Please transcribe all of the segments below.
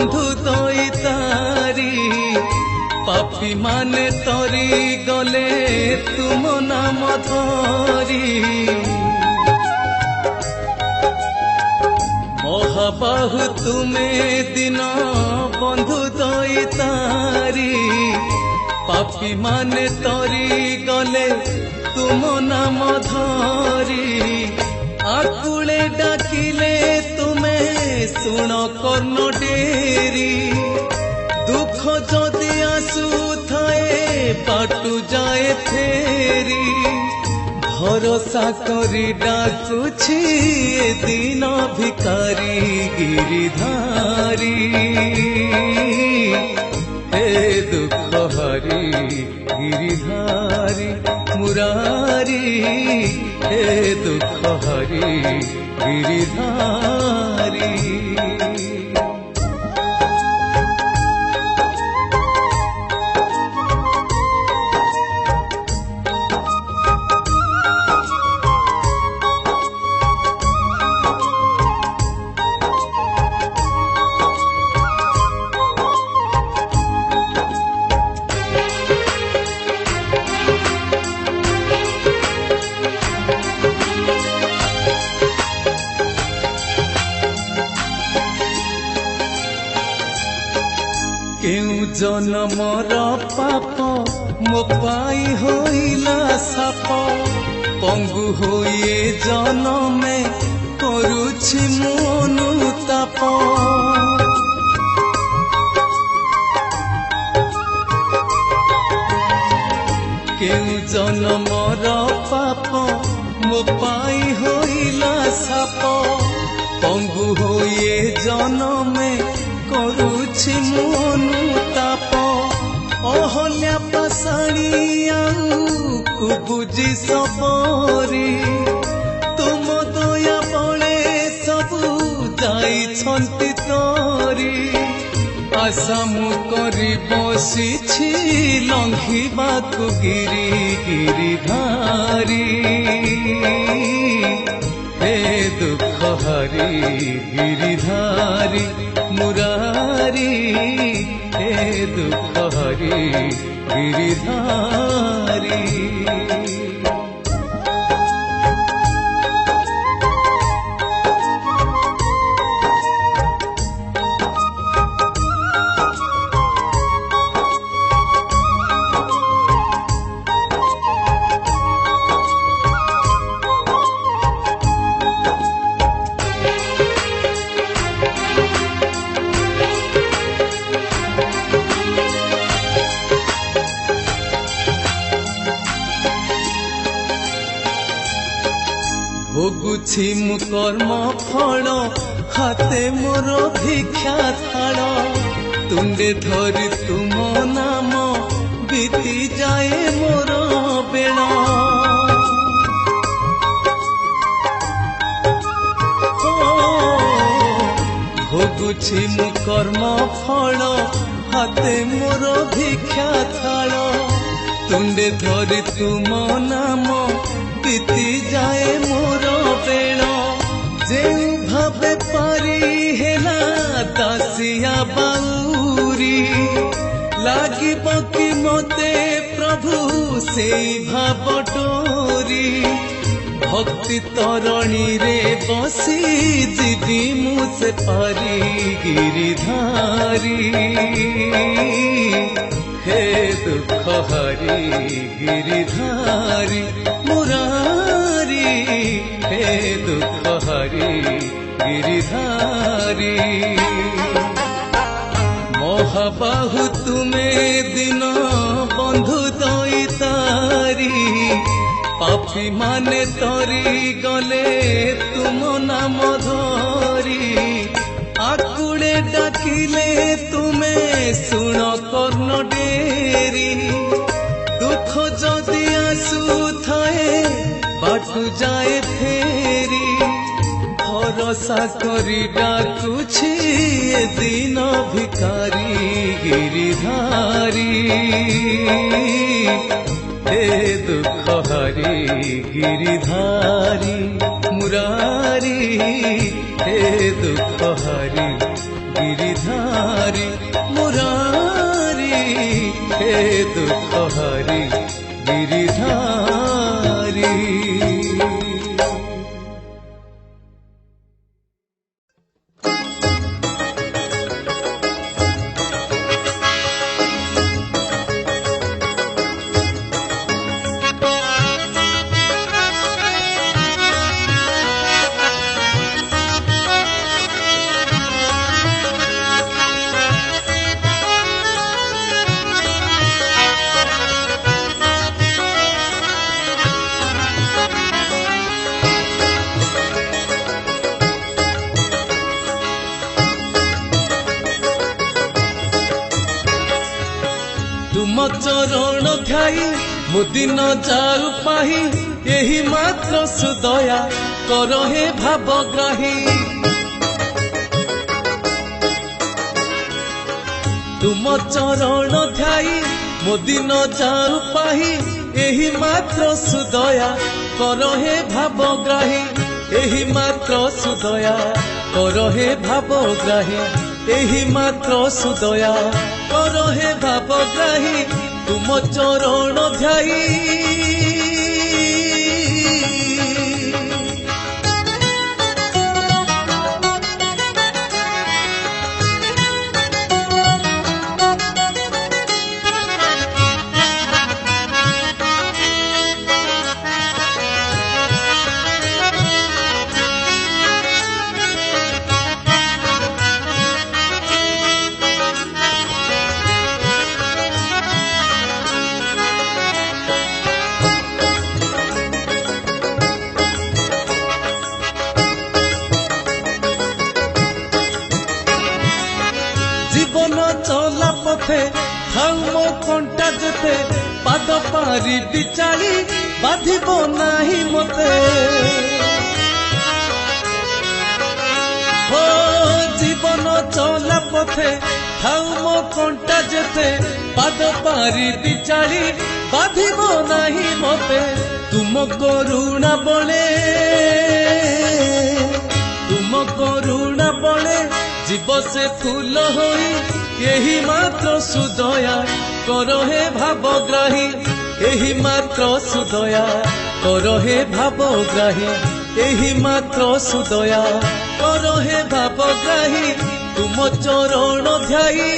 बंधु दईतारी पापी माने तरी गले तुम नाम धरी महाबाहु तुमे दिन बंधु दईतारी पापी माने तरी गले तुम नाम धरी आकुले डाकिले तुमे सुन कर्ण डेरी दुख जदि आसु थाए बाटू जाए फेरी भरोसा करी डाकुछि ए दिन भिकारी गिरिधारी हे दुख हरी गिरिधारी मुरारी हे दुख हरी गिरिधारी केउ जन्मर पाप मो पाई होइला साप पंगु होइए जनमे करुछि मु अनुताप केउ जन्मर पाप मो पाई होइला साप पंगु होइए जनमे करुछि मु अनुताप अहल्या पाषाणी आउ बुझी सबरी तुम दया बले सबु जाइछन्ति तरी आशा मु करी बसिछि लंघिबाकु गिरि गिरिधारी हे दुख हरी गिरिधारी मुरारी हे दुख हरी गिरिधारी भोगुछि मु कर्म फल हाथे मोर भिक्षा थाल तुंडे धरी तुम नाम बीती जाए मोर बेल भोगुछि मु कर्म फल हाथे मोर भिक्षा थाल तुंडे धरी तुम नाम बीती जाए मोर बेल जे भावे पारी हेला दासिया बाउरी लागिब कि मते प्रभु से भाव डोरी भक्ति तरणी रे बसी जीवी मुझे पारी गिरिधारी हे दुख हरी गिरिधारी मुरारी हे दुख हरी गिरिधारी महाबाहु तुमे दिन बंधु दईतारी पापी माने तरी गले तुम नाम धरी आकुड़े डाकिले तुमे सुन कर्ण डेरी दुख जदि आसु थाए बाटू जाए फेरी भरोसा करी डाकुछि ए दिन भिकारी गिरिधारी हे दुख हरी गिरिधारी मुरारी हे दुख हरी गिरिधारी। गिरिधारी मुरारी हे दुख हरी गिरिधारी। तुम चरण ध्याई मुदिन जाऊ पाही यही मात्र सुदया कर हे भावग्राही। तुम चरण ध्याई मुदिन जाऊ पाही यही मात्र सुदया कर हे भावग्राही। यही मात्र सुदया कर हे भावग्राही। यही मात्र सुदया कर हे भावग्राही। तुम चरण ध्याई चला पथे थाऊ मो कंटा जेते पाद पारी बिचाली बाधिब नाही मते। हो जीवन चला पथे थाऊ मो कंटा जेते पाद पारी बिचाली बाधिब नाही मते। तुम करुणा बले तुम करुणा बले जीव से फूल होई यही मात्र सुदया कर हे भावग्राही। यही मात्र सुदया कर हे भावग्राही। यही मात्र सुदया कर हे भावग्राही। तुम चरण ध्याई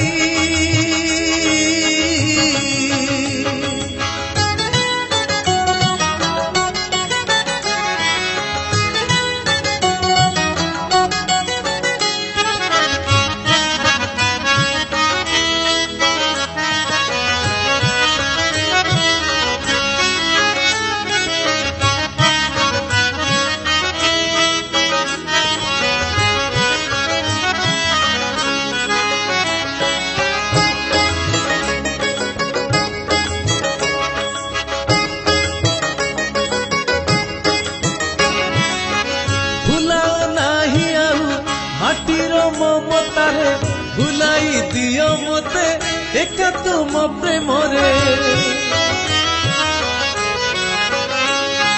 ममतारे भुलाई दियो मते एक तुम प्रेम रे।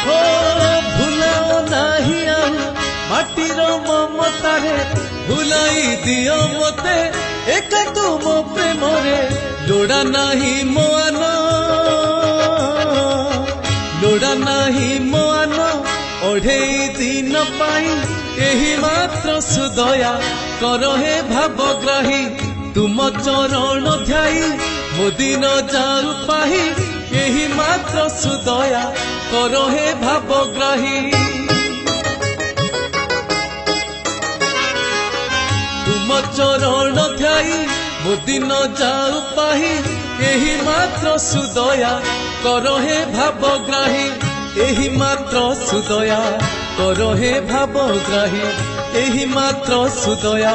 हो भुलाओ नाही माटीर ममतारे भुलाई दियो मते एक तुम प्रेम रे। लोड़ा नाही मोआन लोड़ा नाही मोआन ओढ़ेई दिन पाई यही मात्र सुदया कर हे भावग्राही। तुम चरण ध्याई मुदिन जाऊ पाही यही मात्र सुदया कर हे भावग्राही। तुम चरण ध्याई मुदिन जाऊ पाही यही मात्र सुदया कर हे भावग्राही। यही मात्र सुदया कर हे भावग्राही। यही मात्र सुदया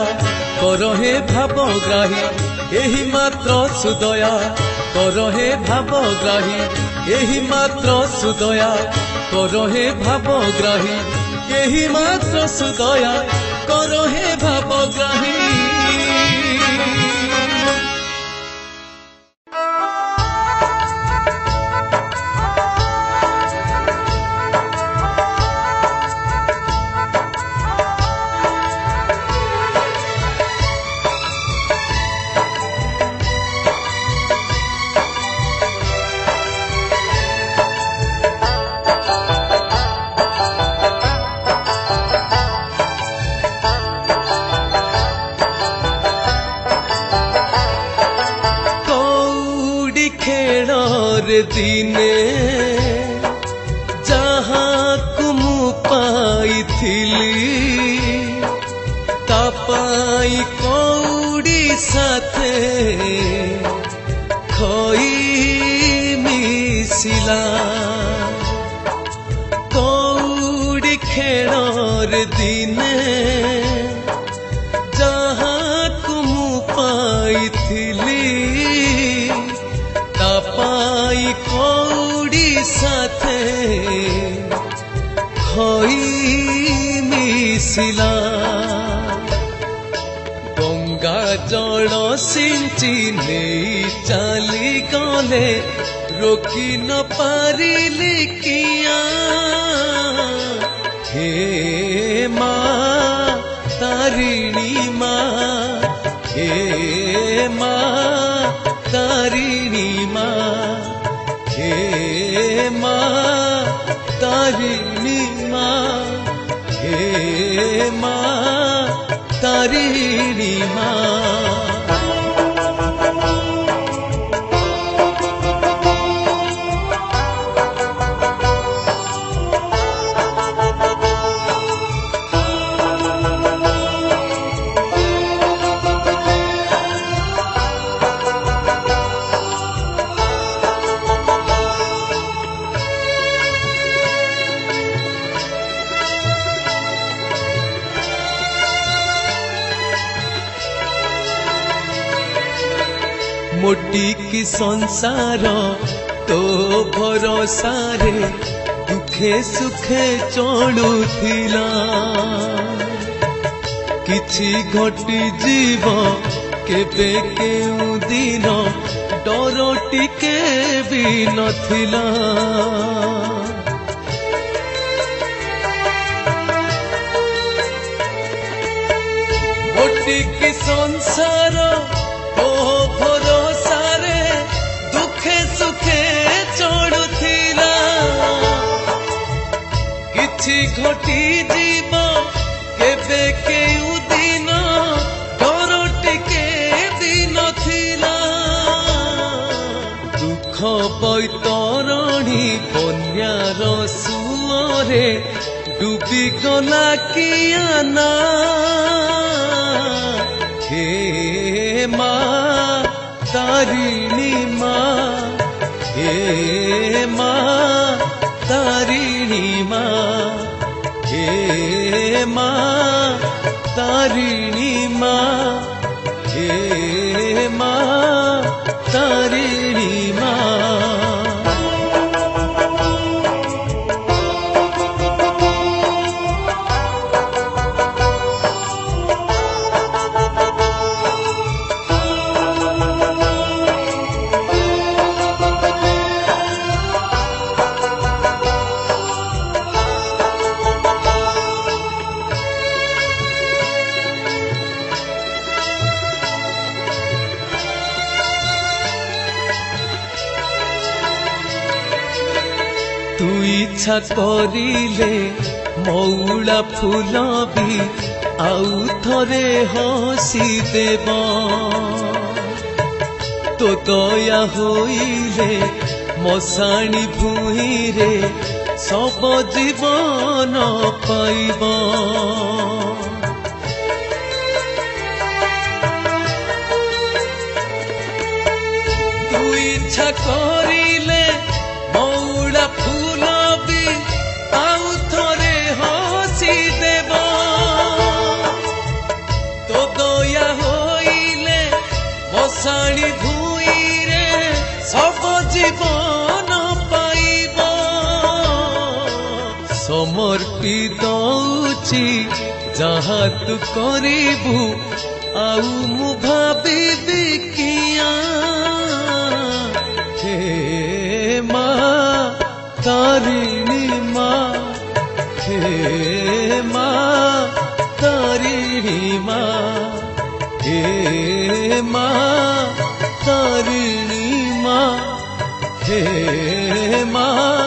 कर हे भावग्राही। यही मात्र सुदया कर हे भावग्राही। यही मात्र सुदया कर हे भावग्राही। यही मात्र सुदया कर हे भावग्राही। रे दिने जहाँ कुमु पाई तापाई कौड़ी साथे खई मिसिला कौड़ी खेणर दिने जहाँ कुमु पाई तापाई कौड़ी साथे खई मिसिला गंगा जल सिंची नहीं चली गले रोकी न पारिली किया हे माँ तारिणी माँ हे माँ तारिणी माँ हे माँ तारिणी माँ हे माँ तारिणी माँ मोटी की संसार तो भरोसा रे दुखे सुखे चलुथिला किछि घटी जीव केबे केउ दिन डर टिके भी नथिला मोटी की संसार ओ भरोसा रे दुखे सुखे चढ़ुथिला किछि घटी जीव केबे केउ दिन डर टिके भी नथिला दुख बैतरणी बन्यार सुअरे डूबी गला किया ना हे माँ तारिणी माँ हे माँ तारिणी माँ हे माँ तारिणी माँ हे माँ तारिणी माँ तू इच्छा करिले मौला फूल भी आउ थरे हसी देव तो दया होइले मशाणी भूई रे सब जीवन पाइब तू इच्छा करिले मौला फूल भी आउ थरे हसी देव तो दया होइले मशाणी भूई रे सब जीवन पाइब समर्पित दउछि जहाँ तू करिबु आउ मु भाबिबि किया हे माँ तारिणी माँ हे माँ तारिणी माँ हे माँ तारिणी माँ हे माँ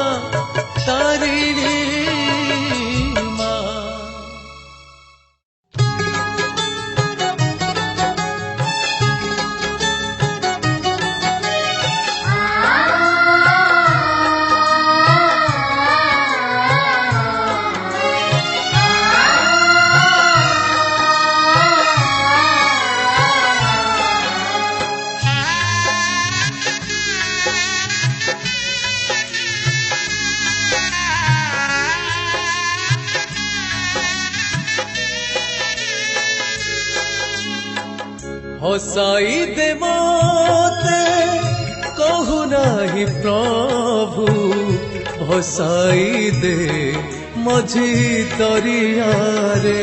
तारिणी माँ भसाई दे मोते कहु नाही प्रभु भसाई दे मझी दरिया रे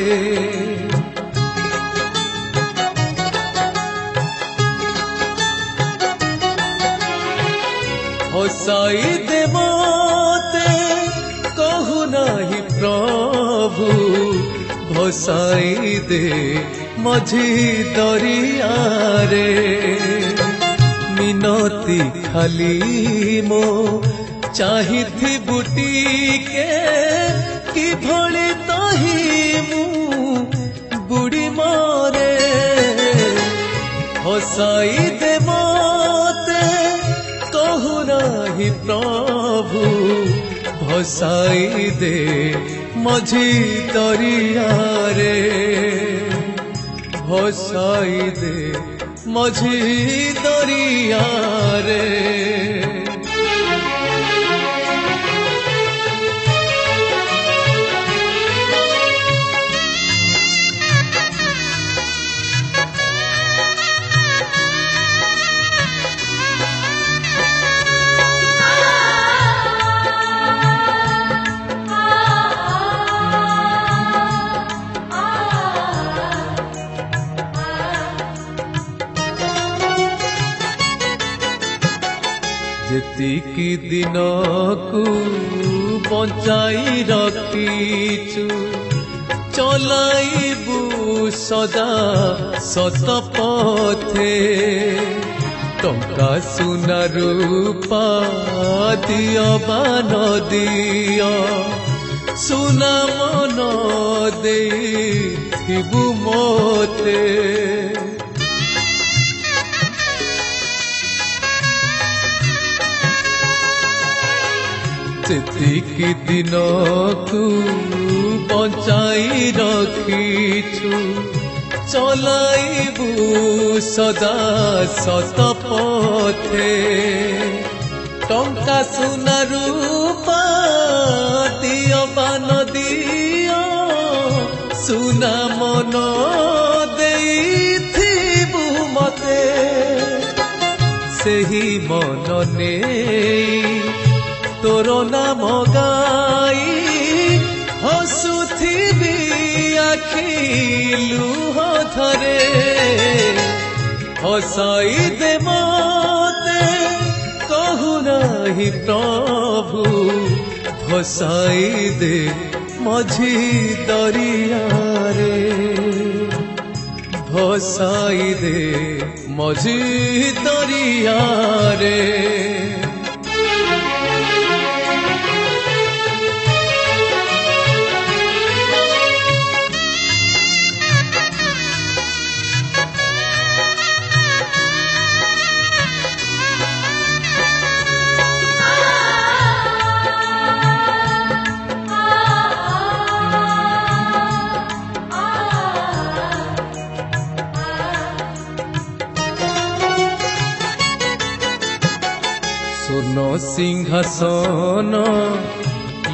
भसाई दे मोते कहु नाही प्रभु भसाई दे मझी दरिया रे मिनती खाली मो चाहिथी बुटी के कि भली तही मु बुड़ी मारे भसाई दे मोते कहु नाही प्रभु भसाई दे मझी दरिया रे भसाई दे मझी दरिया रे जेतिकी दिन को बचाई रखीचु चलाइबू सदा सत पथे टंका सुना रूपा दियो बा न दियो सुना मन देबू मोते जेतिकी दिन को बचाई रखीचु चलाइबू सदा सत पथे टंका सुना रूपा दियो बा न दियो सुना मन देइथिबू मते सेही मन नेई तोर नाम गाई हसुथिबी आखि लुह धरे हसाई दे मोते कहु नाही प्रभु भसाई दे मझी दरिया रे भसाई दे मझी दरिया रे स्वर्ण सिंहासन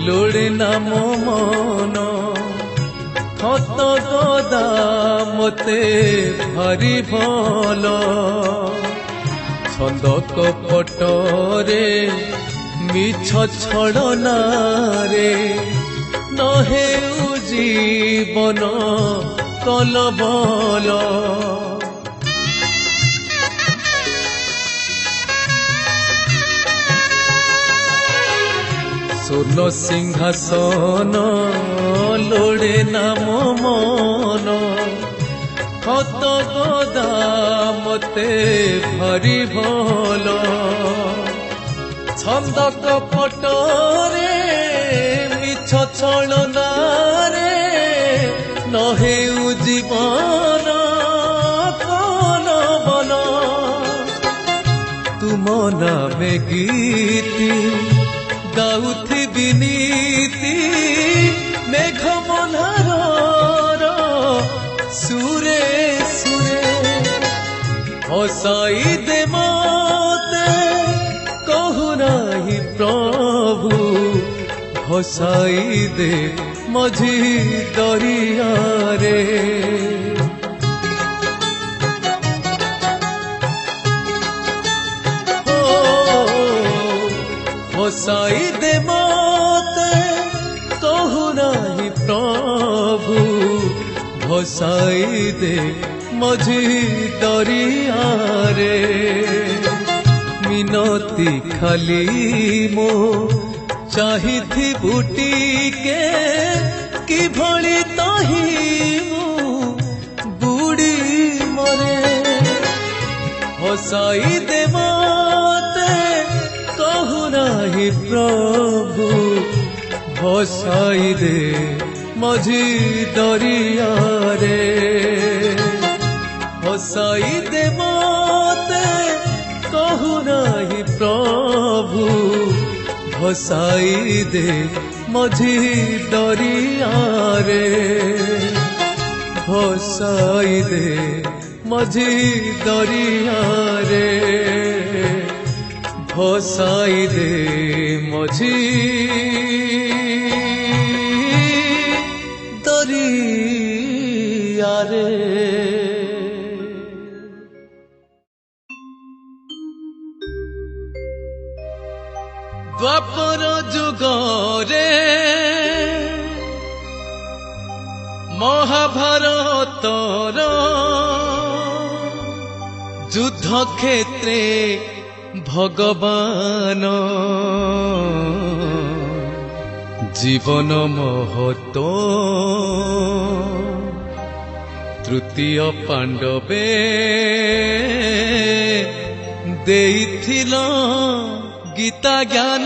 लोड़े नाम मन खत गदा मते भारी भल छंद कपटरे मिछ छड़ना रे नहे जीवन कलबल स्वर्ण सिंहासन लोड़े नाम मन खत गदा मते भारी भल छंद कपटरे मिछ छलना रे नहे जीवन कलबल तुम नामे गीति गाउथिबी नीति मेघ मल्हार सुरे सुरे हसाई दे मोते कहु नाही प्रभु भसाई दे मझी दरिया रे भसाई दे मते कहु नाही प्रभु भसाई दे मझी दरिया रे मिनती खाली मो चाहिथी बुटी के कि भली तही बुड़ी मरे भसाई दे मते कहु नाही प्रभु भसाई दे मझी दरिया रे भसाई दे मते कहु नाही प्रभु भसाई दे मझी दरिया रे भसाई दे मझी दरिया रे भसाई दे मझी दरिया रे। द्वापर जुगरे महाभारतर युद्ध क्षेत्रे भगवान जीवन महत्व तृतीय पांडवे देइथिल गीता ज्ञान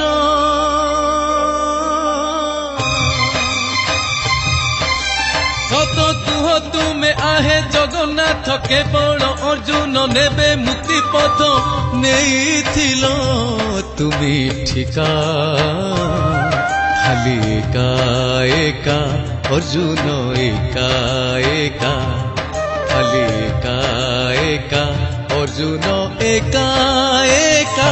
सत कुह तुमे आहे जगन्नाथ केवल अर्जुन नेबे मुक्ति पथ नेइथिल तुमी ठिका खाली एका एका अर्जुन एका एका खाली एका एका अर्जुन एका एका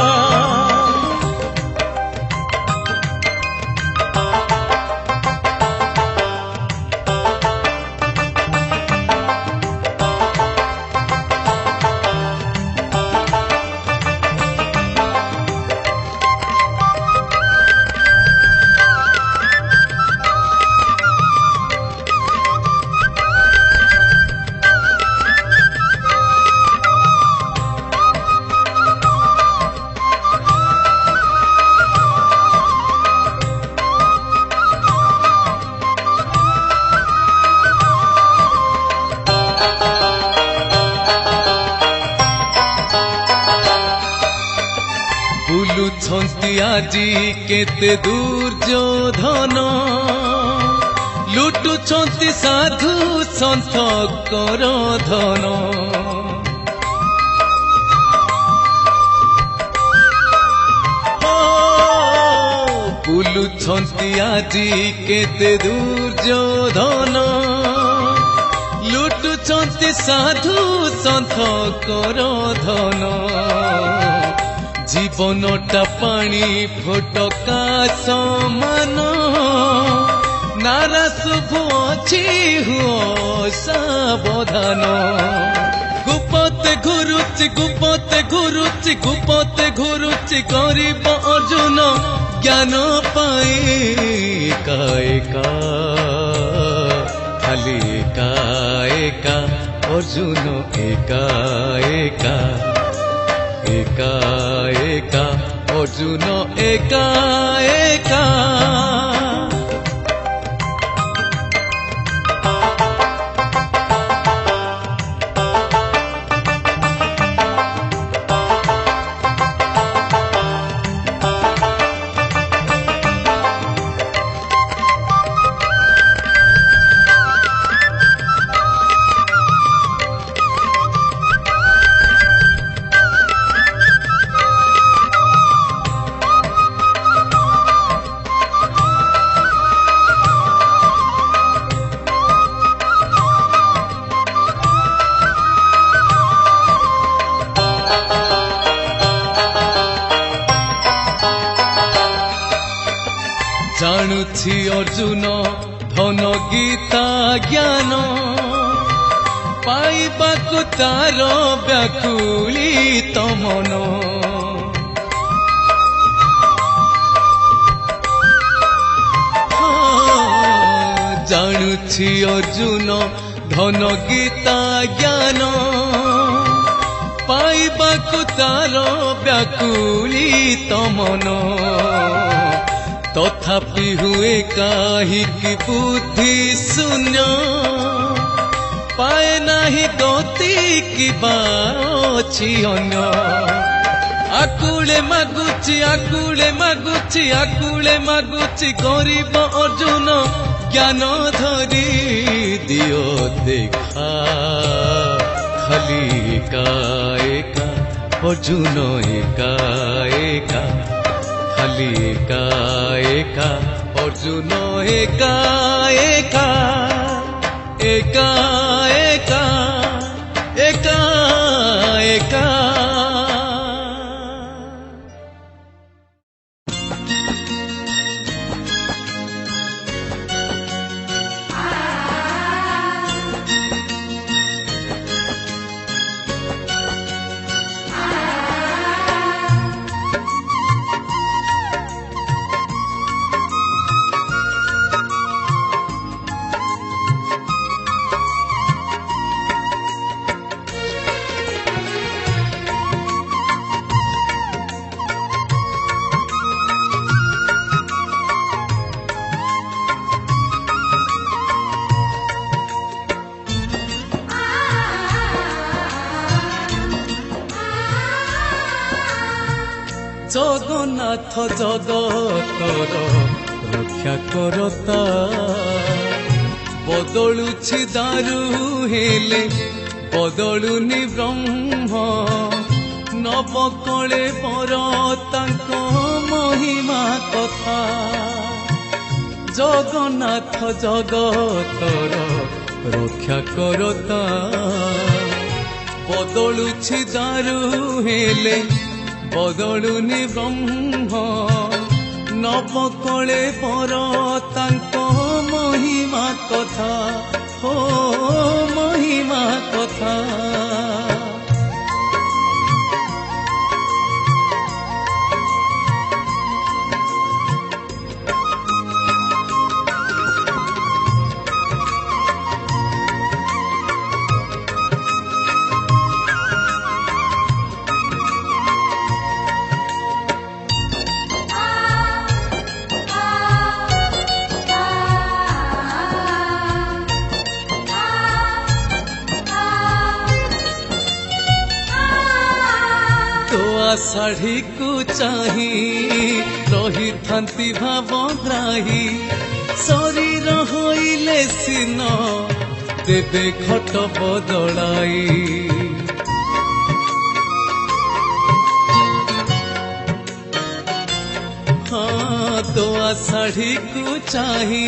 आजी केते दुर्योधन लुटुछंती साधु सन्थ कर धन बुलुछंती आजी केते दुर्योधन लुटुछंती साधु सन्थ कर धन जीवनटा पानी फोटका समान नारा शुभ अच्छी हुओ सावधान गुपते घुरुचि गुपते घुरुचि गुपते घुरुचि गरीब अर्जुन ज्ञान पाई एका खाली एका अर्जुन एका एका एका अर्जुन एका एका जानुछि अर्जुन धन गीता ज्ञान पाइबाकु तार व्याकुलित मन ଜାଣୁଛି ଅର୍ଜୁନ ଧନ ଗୀତା ଜ୍ଞାନ ପାଇବାକୁ ତାର ବ୍ୟାକୁଳିତ ମନ ତଥାପି ହୁଏ କାହିଁକି ବୁଦ୍ଧି ଶୂନ୍ୟ ପାଏ ନାହିଁ ଗତି କିବା ଅଛି ଅନ୍ୟ ଆକୁଳେ ମାଗୁଛି ଆକୁଳେ ମାଗୁଛି ଆକୁଳେ ମାଗୁଛି ଗରିବ ଅର୍ଜୁନ ଜ୍ଞାନ ଧରି ଦିଅ ଦେଖା ଖାଲି ଏକା ଏକା ଅର୍ଜୁନ ଏକା ଏକା ଖାଲି ଏକା ଏକା ଅର୍ଜୁନ ଏକା ଏକା एका एका एका एका জগন্নাথ জগতর রক্ষা করতা বদলুছি দারু হেলে বদলুনি ব্রহ্ম নবকলে পর তাঙ্ক মহিমা কথা জগন্নাথ জগতর রক্ষা করতা বদলুছি দারু হেলে বদলুনি ব্রহ্ম নবকলে পর তাঙ্ক মহিমা কথা ও মহিমা কথা ଶାଢ଼ୀ କୁ ଚାହିଁ ରହିଥାନ୍ତି ଭାବଗ୍ରାହୀ ଶରୀର ହୋଇଲେ ସିନ ଦେବେ ଘଟ ବଦଳାଇ ତୋଆ ଶାଢ଼ୀ କୁ ଚାହିଁ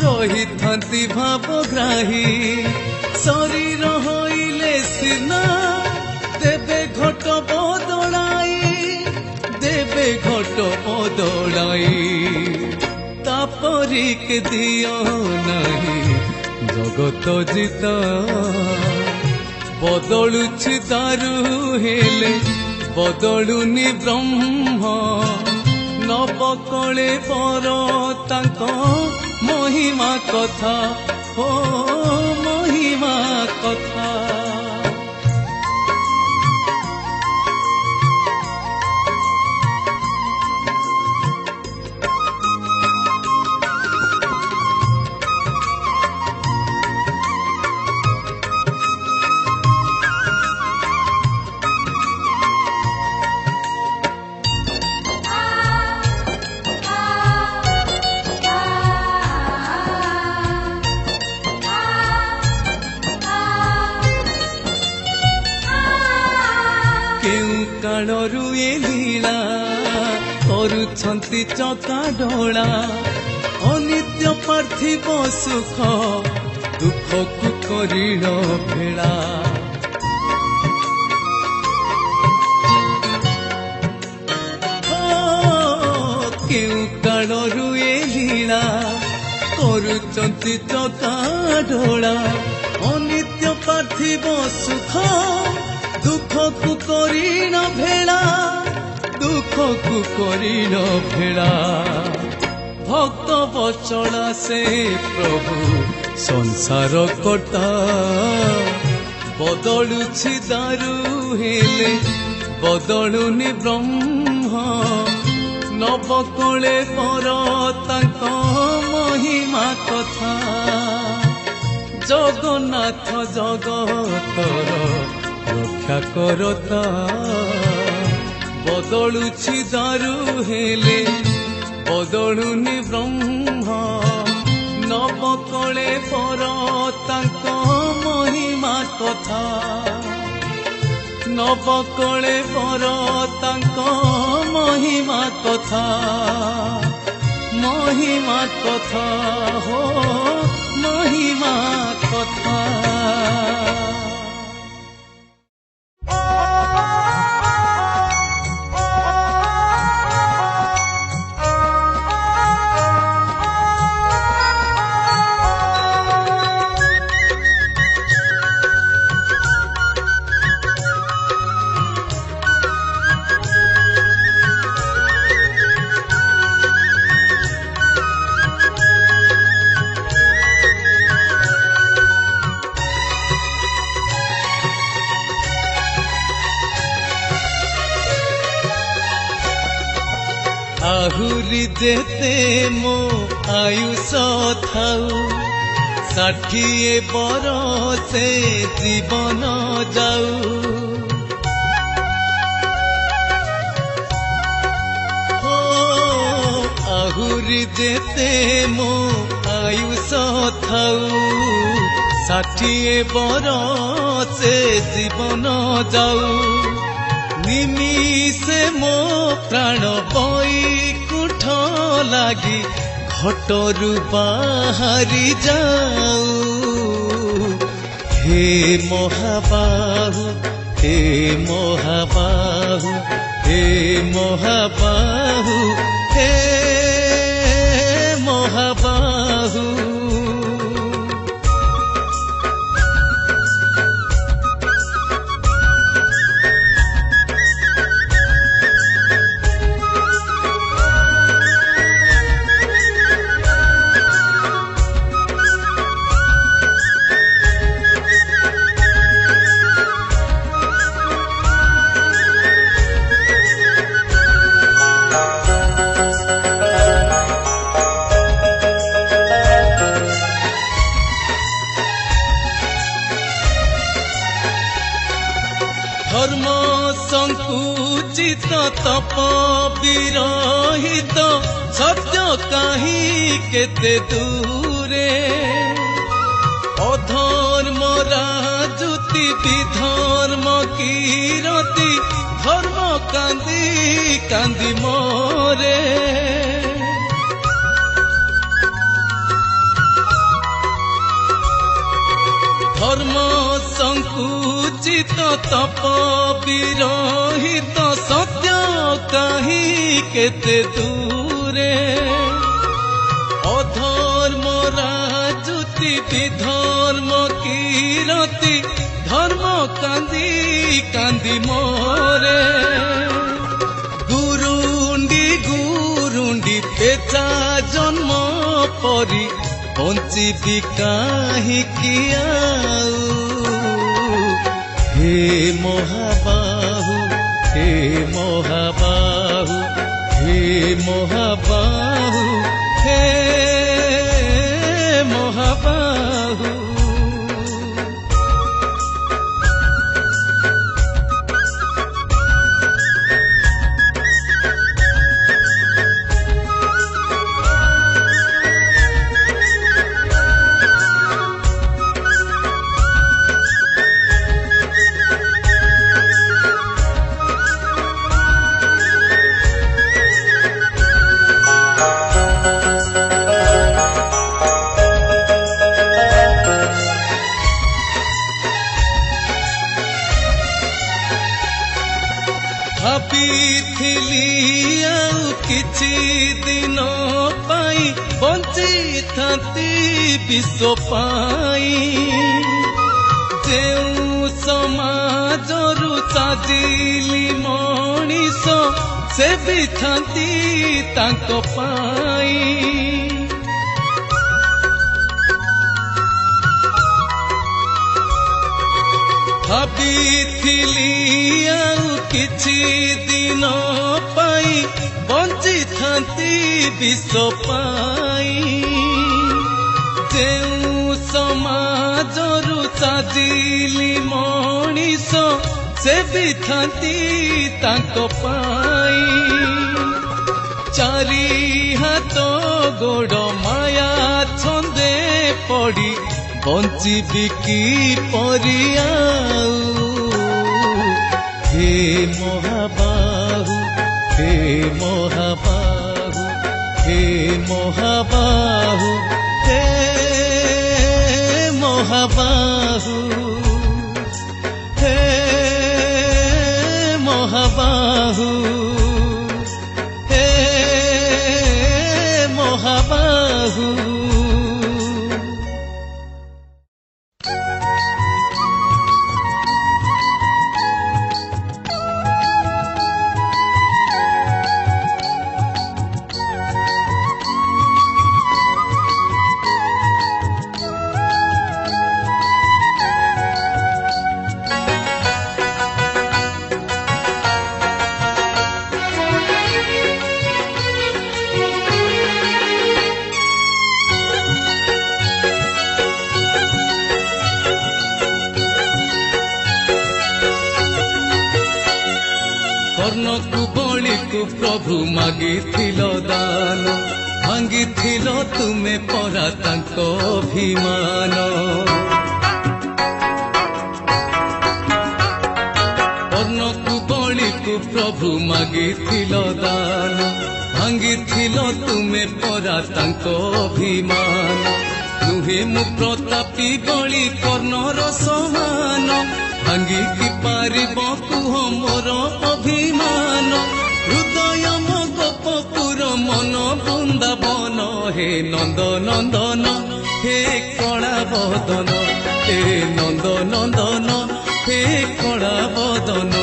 ରହିଥାନ୍ତି ଭାବଗ୍ରାହୀ ଶରୀର ହୋଇଲେ ସିନ देवे घट बदलाई देवे घट बदलाई तापरी के दियो नहीं जगत जीता बदलुछि दारु हेले बदलुनि ब्रह्म नबकले पर तांक महिमा कथा ओ महिमा कथा कालरू ए लीला करुछंती चका ढोला अनित्य पार्थिव सुख दुख को करिण भेला केउ कालरू ए लीला करुछंती चका ढोला अनित्य पार्थिव सुख दुख को करिण भेला दुख को करिण भेला भक्त बचड़ा से प्रभु संसार कटा बदलुछि दारू हेले बदलुनि ब्रह्म नवकले पर तांक महिमा कथा जगन्नाथ जगतर रक्षा करता बदलुछि दारू हेले बदलुनि ब्रह्म नवकले पर तांक महिमा कथा नवकले पर तांक महिमा कथा हो महिमा कथा। आहुरी जेते मो आयुष थाऊ 60 बरसे जीवन जाऊ हो आहुरी जेते मो आयुष थाऊ 60 बरसे जीवन जाऊ निमिषे मो प्राण बैकुंठ लागी घटरू बाहरी जाऊ हे महाबाहु हे महाबाहु हे महाबाहु हे महाबाहु। धर्म संकुचित तप विरहित सत्य कहीं केते दूरे अधर्म राजुति विधर्म कीरति धर्म कांदी कांदी मोरे धर्म संकुचित तप विरहित सत्य कहीं केते दूरे अधर्म राजुति विधर्म कीरति धर्म कांदी कांदी मोरे गुरुंडी पेचा जन्म परी बंची काहिकी हे महाबाहु हे महाबाहु हे महाबाहु हे महाबाहु। भाविथिली आउ किछि दिन पाई बंची थाती विश्व पाई जेउ समाजरु साजिली मनीष से भी थांती तांको पाई भाबिथिली आउ किछि दिन पाई बंची थांती विश्व पाई जेउ समाजरु साजिली मनीष से भी थांती तांको पाई चारि हाथ गोड़ माया छंदे पड़ी बंची की परियाऊ हे महाबाहु हे महाबाहु हे महाबाहु हे महाबाहु हे महाबाहु हे महाबाहु प्रभु मागिथिल दान भांगिथिल तुमे परा तांको अभिमान कर्णकु बलिकु प्रभु मागिथिल दान भांगिथिल तुमे परा तांको अभिमान नुहे मु प्रतापी बलि कर्णर समान भांगी कि पारिब कुह मोर अभिमान हृदय मो गोपपुर मन बृंदावन हे नंद नंदन हे कला बदन हे नंद नंदन हे कला बदन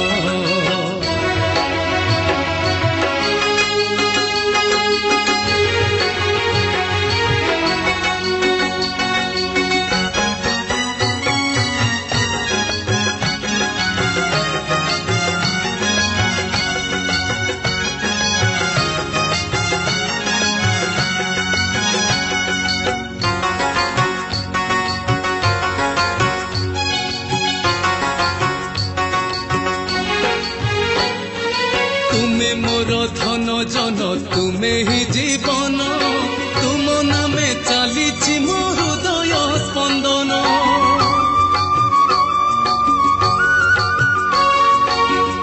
धन जन तुमे ही जीवन तुम नामे चली मो हृदय स्पंदन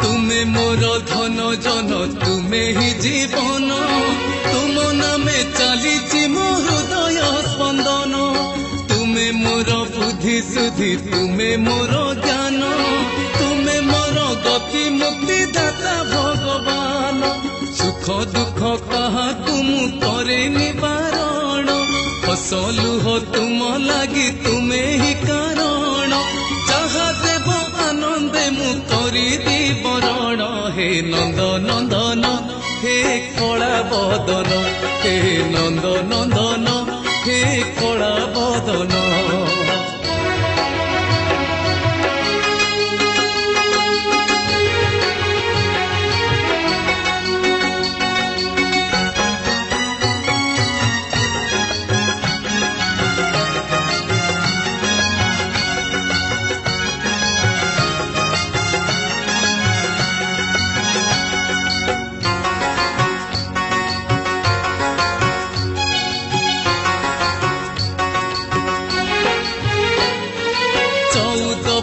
तुमे मोर धन जन तुमे ही जीवन तुम नामे चली मो हृदय स्पंदन तुमे मोर बुद्धि सुधि तुमे मोर ज्ञान तुमे मोर गति मुक्ति दाता भगवान सुख दुख कहा तुम करे निवारण हसलु हो तुम लगी तुम्हें ही कारण जहा देव आनंदे मु करी दी बरण हे नंद नंदन हे कला बदन हे नंद नंदन हे कला बदन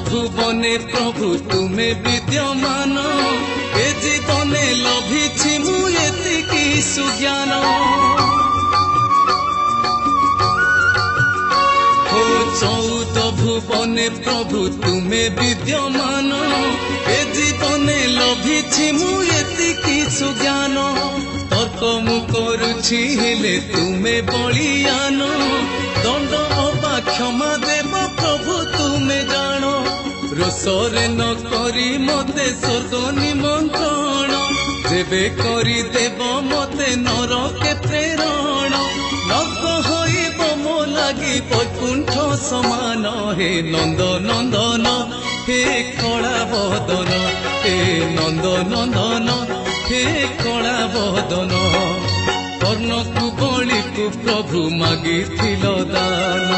भुवने प्रभु तुमे विद्यमान ए जीवने लभिछि मु एतिकी सुज्ञान हो चौद भुवने प्रभु तुमे विद्यमान ए जीवने लभिछि मु एतिकी सुज्ञान तर्क मु करुछि हेले तुमे बलियान दंड अबा क्षमा देव प्रभु तुमे जानो रोसरे न करी मते स्वर्ग निमंत्रण तेबे करी देव मते नरके प्रेरण नग होइब मो लागि बैकुंठ समान हे नंद नंदन हे कला बदन हे नंद नंदन हे कला बदन कर्ण को बलि को प्रभु मागिथिल दान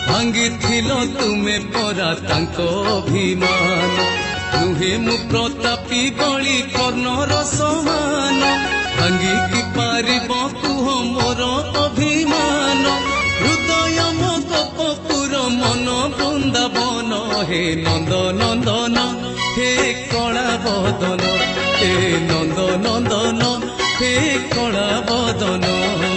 भांगिथिल तुमे परा तांको अभिमान नुहे मु प्रतापी बलि कर्णर समान भांगी कि पारिब कुह मोर अभिमान हृदय मो गोपपुर मन वृंदावन हे नंद नंदन हे कला बदन हे नंद नंदन हे कला बदन।